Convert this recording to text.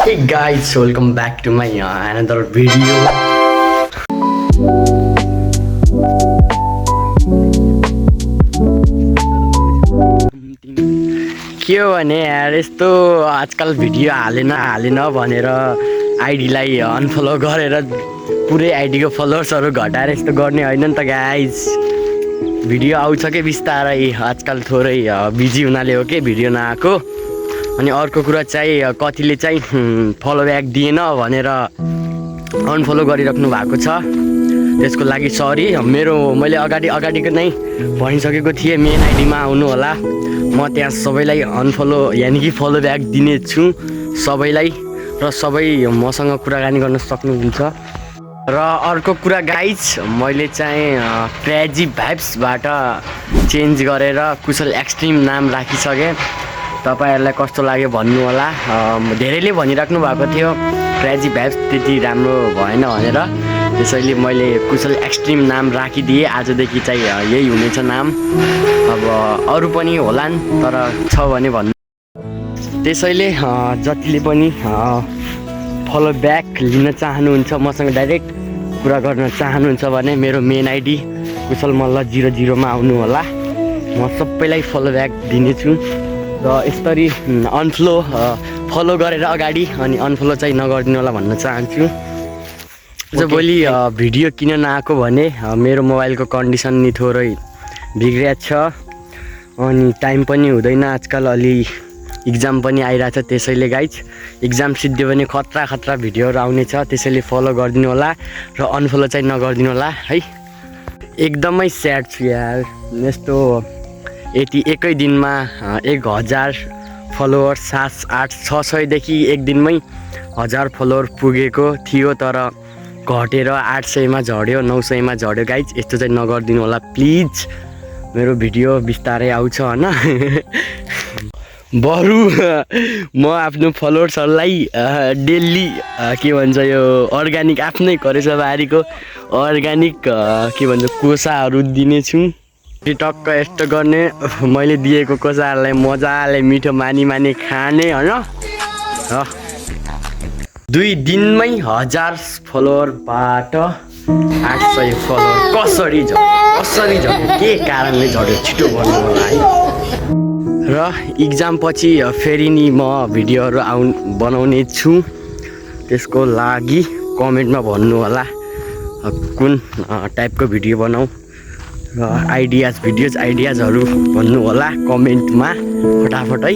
Hey guys, welcome back to my another video. के हो भने यार यस्तो आजकल भिडियो हालेन भनेर आइडीलाई अनफलो गरेर पुरै आइडीको फलोवर्सहरू घटाएर यस्तो गर्ने होइन नि त गाइज। भिडियो आउँछ के बिस्तारै, आजकल थोरै बिजी हुनाले हो कि भिडियो नआएको। अनि अर्को कुरा चाहिँ कतिले चाहिँ फलो ब्याक दिएन भनेर अनफलो गरिराख्नु भएको छ, त्यसको लागि सरी। मैले अगाडिको नै भनिसकेको थिएँ मेन आइडीमा आउनु होला, म त्यहाँ सबैलाई अनफलो यानि कि फलो ब्याक दिनेछु सबैलाई, र सबै मसँग कुराकानी गर्न सक्नुहुन्छ। र अर्को कुरा गाइज, मैले चाहिँ क्रेजी भाइब्सबाट चेन्ज गरेर कुशल एक्सट्रिम नाम राखिसकेँ। तपाईहरुलाई कस्तो लाग्यो भन्नु होला। धेरैले भनिराख्नु भएको थियो क्रेजी भाइब्स त्यति राम्रो भएन भनेर, त्यसैले मैले कुशल एक्सट्रिम नाम राखिदिएँ। आजदेखि चाहिँ यही हुनेछ नाम। अब अरू पनि होलान् तर छ भने भन्नु। त्यसैले जतिले पनि फलो ब्याक लिन चाहनुहुन्छ, मसँग डाइरेक्ट कुरा गर्न चाहनुहुन्छ भने मेरो मेन आइडी कुशल मल्ल 00 मा आउनु होला। म सबैलाई फलो ब्याक दिनेछु र यसरी फलो गरेर अगाडि अनि अनफलो चाहिँ नगरिदिनु होला भन्न चाहन्छु। भोलि भिडियो किन नआएको भने मेरो मोबाइलको कन्डिसन नि थोरै बिग्रिएको छ अनि टाइम पनि हुँदैन आजकल, अलि इक्जाम पनि आइरहेछ। त्यसैले गाइज इक्जाम सिद्धियो भने खतरा भिडियोहरू आउने छ, त्यसैले फलो गरिदिनु होला र अनफलो चाहिँ नगरिदिनु होला है। एकदमै स्याड छु यार, यस्तो यति एकै दिनमा 1000 फलोवर 700-800-600 देखि एक दिनमै 1000 फलोवर पुगेको थियो, तर घटेर 800 मा झड्यो, 900 मा झड्यो। गाइज यस्तो चाहिँ नगरिदिनु होला प्लिज। मेरो भिडियो बिस्तारै आउँछ हैन। बरु म आफ्नो फलोवर्सहरूलाई डेली के भन्छ यो अर्ग्यानिक आफ्नै घरेसबारीको अर्ग्यानिक के भन्छ कोसाहरू दिनेछु। टक्क यस्तो गर्ने, मैले दिएको कोसाहरूलाई मजाले मिठो मानी खाने हैन। 2 दिनमै 1000 फलोवरबाट 800 फलोवर कसरी झड्यो, के कारणले झड्यो छिटो भन्नु होला है। र इक्जाम पछि फेरि नि म भिडियोहरू बनाउने छु, त्यसको लागि कमेन्टमा भन्नु होला कुन टाइपको भिडियो बनाऊ र आइडियाजहरू भन्नु होला कमेन्टमा फटाफट है।